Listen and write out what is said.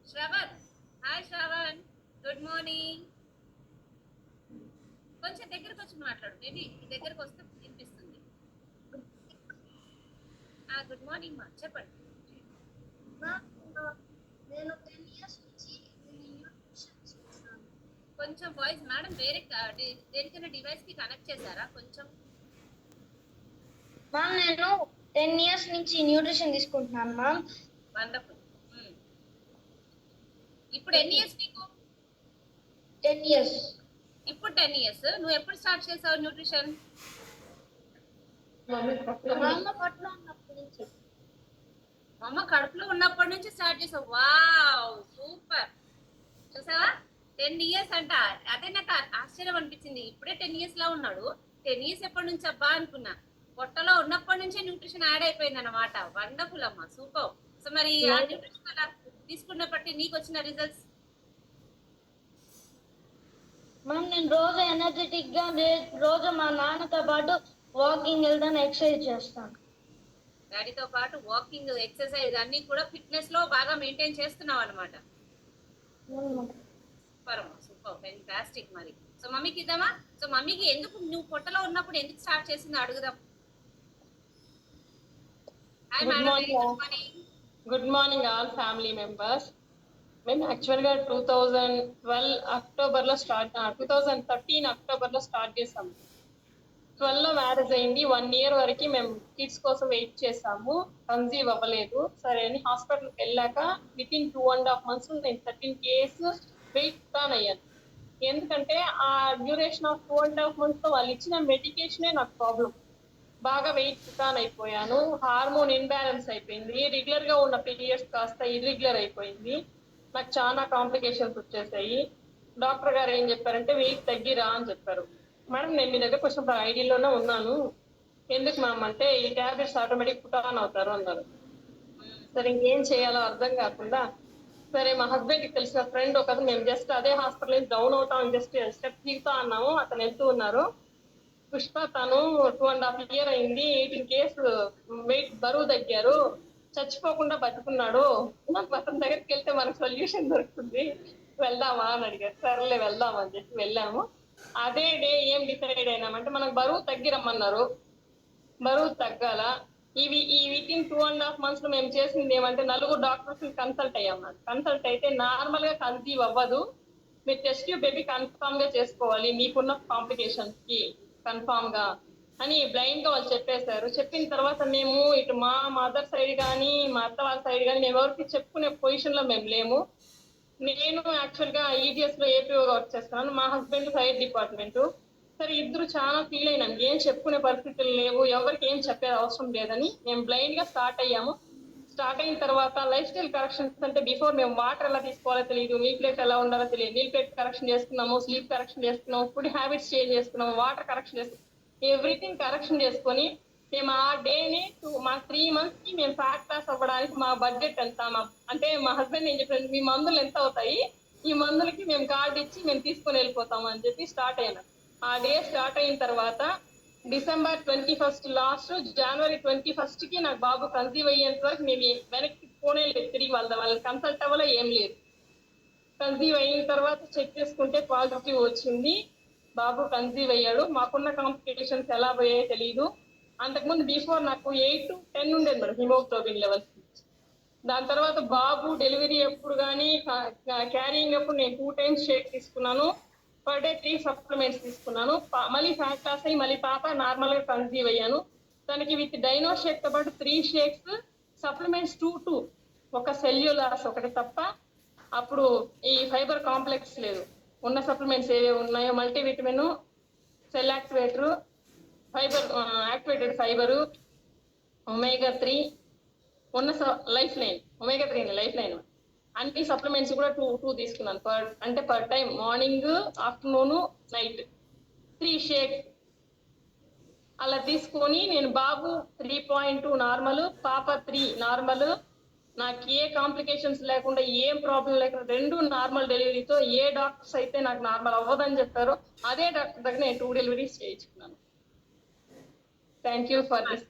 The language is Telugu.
Shravan, hi Shravan, good morning. కొంచెం దగ్గరకు వచ్చి మాట్లాడు, మేబీ దగ్గరకు వస్తే వినిపిస్తుంది. గుడ్ మార్నింగ్ మా, చెప్పండి. నేను 10 ఇయర్స్ నుంచి న్యూట్రిషన్ చేస్తాను. కొంచెం వాయిస్ మేడం వేరే దేనికైనా డివైస్ కి కనెక్ట్ చేశారా కొంచెం? మ్యామ్ నేను 10 ఇయర్స్ నుంచి న్యూట్రిషన్ తీసుకుంటున్నాను మ్యామ్. వండర్ఫుల్. ఇప్పుడు ఎన్ని ఇయర్స్ నీకు? 10 ఇయర్స్. ఇప్పుడు 10 ఇయర్స్. నువ్వు ఎప్పుడు స్టార్ట్ చేసావు న్యూట్రిషన్? మా అమ్మ కడుపులో ఉన్నప్పటి నుంచి. మా అమ్మ కడుపులో ఉన్నప్పటి నుంచి స్టార్ట్ చేసావు. Wow, super. చూసావా, 10 ఇయర్స్ అంట. అదే నాకు ఆశ్చర్యం అనిపించింది. ఇప్పుడే 10 ఇయర్స్ లా ఉన్నాడు. 10 ఇయర్స్ ఎప్పటి నుంచి అబ్బా అనుకున్నా. పొట్టలో ఉన్నప్పటి నుంచే న్యూట్రిషన్ యాడ్ అయిపోయింది అన్నమాట. వండర్ఫుల్ అమ్మా, సూపర్. సో మరి ఆ న్యూట్రిషన్ అలా తీసుకున్నప్పటి నీకు వచ్చిన రిజల్ట్స్? మ్యామ్ నేను రోజు ఎనర్జెటిక్ గా రోజు మా నాన్నతో పాటు వాకింగ్ వెళ్తాను, ఎక్సర్సైజ్ చేస్తాను. డాడీతో పాటు వాకింగ్, ఎక్సర్సైజ్ అన్ని కూడా ఫిట్నెస్ లో బాగా మెయింటైన్ చేస్తున్నావు అనమాట. సూపర్ అమ్మా, సూపర్, ఫెంటాస్టిక్. మరి సో మమ్మీకి ఇద్దామా? సో మమ్మీకి ఎందుకు నువ్వు పొట్టలో ఉన్నప్పుడు ఎందుకు స్టార్ట్ చేసిందో అడుగుదాం. Hi madam, good morning all family members. మేము యాక్చువల్గా 2012 అక్టోబర్లో స్టార్ట్ 2013 అక్టోబర్లో స్టార్ట్ చేసాము. 12లో మ్యారేజ్ అయింది. 1 ఇయర్ వరకు మేము కిడ్స్ కోసం వెయిట్ చేసాము, కన్సీవ్ అవ్వలేదు. సరే అని హాస్పిటల్కి వెళ్ళాక వితిన్ 2.5 months నేను 13 kgs వెయిట్ టాన్ అయ్యాను. ఎందుకంటే ఆ డ్యూరేషన్ ఆఫ్ 2.5 months వాళ్ళు ఇచ్చిన మెడికేషనే నాకు ప్రాబ్లం. బాగా వెయిట్ టాన్ అయిపోయాను. హార్మోన్ ఇన్బ్యాలెన్స్ అయిపోయింది. రెగ్యులర్ గా ఉన్న పీరియడ్స్ కాస్త ఇర్రెగ్యులర్ అయిపోయింది. నాకు చాలా కాంప్లికేషన్స్ వచ్చేసాయి. డాక్టర్ గారు ఏం చెప్పారంటే వెయిట్ తగ్గిరా అని చెప్పారు. మేడం నేను మీ దగ్గర కొంచెం ఐడియాలోనే ఉన్నాను, ఎందుకు మ్యామ్ అంటే ఈ ట్యాబ్లెట్స్ ఆటోమేటిక్ పుట్ ఆన్ అవుతారు అన్నారు. సరే ఇంకేం చేయాలో అర్థం కాకుండా సరే మా హస్బెండ్కి తెలిసిన ఫ్రెండ్ ఒకరు, మేము జస్ట్ అదే హాస్పిటల్ నుంచి డౌన్ అవుతాం, జస్ట్ స్టెప్ దిగుతా అన్నాము. అతను వెళ్తూ ఉన్నారు. పుష్ప తను 2.5 years అయింది, 18 kgs వెయిట్ బరువు తగ్గారు, చచ్చిపోకుండా బతుకున్నాడు, నాకు అతని దగ్గరికి వెళ్తే మనకు సొల్యూషన్ దొరుకుతుంది, వెళ్దామా అని అడిగారు. సరేలే వెళ్దాం అని చెప్పి వెళ్ళాము. అదే డే ఏం డిసైడ్ అయినామంటే మనకు బరువు తగ్గిరమ్మన్నారు. బరువు తగ్గాల. ఈ వితిన్ 2.5 months లో మేము చేసింది ఏమంటే 4 డాక్టర్స్ కన్సల్ట్ అయ్యాం. కన్సల్ట్ అయితే నార్మల్ గా కన్సీవ్ అవ్వదు, మీరు టెస్ట్ ట్యూబ్ బేబీ కన్ఫామ్ గా చేసుకోవాలి మీకున్న కాంప్లికేషన్స్ కి కన్ఫామ్ గా అని బ్లైండ్ గా వాళ్ళు చెప్పేశారు. చెప్పిన తర్వాత మేము ఇటు మా మదర్ సైడ్ కానీ మా అత్త వాళ్ళ సైడ్ కానీ మేము ఎవరికి చెప్పుకునే పొజిషన్ లో మేము లేము. నేను యాక్చువల్ గా ఈటీఎస్ లో ఏపీఓగా వర్క్ చేస్తున్నాను, మా హస్బెండ్ ఫైర్ డిపార్ట్మెంట్. సరే ఇద్దరు చాలా ఫీల్ అయినాం, ఏం చెప్పుకునే పరిస్థితులు లేవు, ఎవరికి ఏం చెప్పేది అవసరం లేదని మేము బ్లైండ్ గా స్టార్ట్ అయ్యాము. స్టార్ట్ అయిన తర్వాత లైఫ్ స్టైల్ కరెక్షన్స్ అంటే బిఫోర్ మేము వాటర్ ఎలా తీసుకోవాలో తెలియదు, మీల్ ప్లేట్ ఎలా ఉండాలో తెలియదు. మీల్ ప్లేట్ కరెక్షన్ చేసుకున్నాము, స్లీప్ కరెక్షన్ చేసుకున్నాము, ఫుడ్ హ్యాబిట్స్ చేంజ్ చేసుకున్నాము, వాటర్ కరెక్షన్ చేసుకున్నాము, ఎవ్రీథింగ్ కరెక్షన్ చేసుకొని మేము ఆ డేని మా 3 months కి మేము ఫ్యాట్ లాస్ అవ్వడానికి మా బడ్జెట్ ఎంత, అంటే మా హస్బెండ్ ఏం చెప్పారు, మీ మందులు ఎంత అవుతాయి, ఈ మందులకి మేము కార్డు ఇచ్చి మేము తీసుకొని వెళ్ళిపోతాము అని చెప్పి స్టార్ట్ అయినాం. ఆ డే స్టార్ట్ అయిన తర్వాత December 21st last, January 21st కి నాకు బాబు కన్సీవ్ అయ్యేంత వరకు మేము వెనక్కి పోనే లేదు, తిరిగి వాళ్ళని కన్సల్ట్ అవ్వలో ఏం లేదు. కన్సీవ్ అయిన తర్వాత చెక్ చేసుకుంటే పాజిటివ్ వచ్చింది, బాబు కన్సీవ్ అయ్యాడు. మాకున్న కాంప్లికేషన్స్ ఎలా పోయాయో తెలియదు. అంతకుముందు బిఫోర్ నాకు 8 to 10 ఉండేది మేడం హిమోగ్లోబిన్ లెవెల్స్. దాని తర్వాత బాబు డెలివరీ ఎప్పుడు కానీ క్యారింగ్ అప్పుడు నేను 2 times షేక్ తీసుకున్నాను, పర్ డే 3 supplements తీసుకున్నాను. మళ్ళీ ఫ్యాట్ లాస్ అయ్యి మళ్ళీ పాప నార్మల్ గా కన్సీవ్ అయ్యాను. దానికి విత్ డైనో షేక్ తో పాటు 3 shakes, సప్లిమెంట్స్ 2 ఒక సెల్యులాస్ ఒకటి తప్ప. అప్పుడు ఈ ఫైబర్ కాంప్లెక్స్ లేదు. ఉన్న సప్లిమెంట్స్ ఏవే ఉన్నాయో multivitamin, cell activator, fibre activated fibre, omega-3 ఉన్న life line, omega-3 life line, అన్ని సప్లిమెంట్స్ కూడా 2 తీసుకున్నాను. Per time morning, afternoon, night 3 shakes అలా తీసుకొని నేను బాబు 3.2 నార్మల్, పాప 3 నార్మల్, నాకు ఏ కాంప్లికేషన్స్ లేకుండా ఏం ప్రాబ్లం లేకుండా 2 నార్మల్ డెలివరీతో ఏ డాక్టర్స్ అయితే నాకు నార్మల్ అవ్వదని చెప్పారో అదే డాక్టర్ దగ్గర నేను 2 deliveries చేయించుకున్నాను. Thank you for this.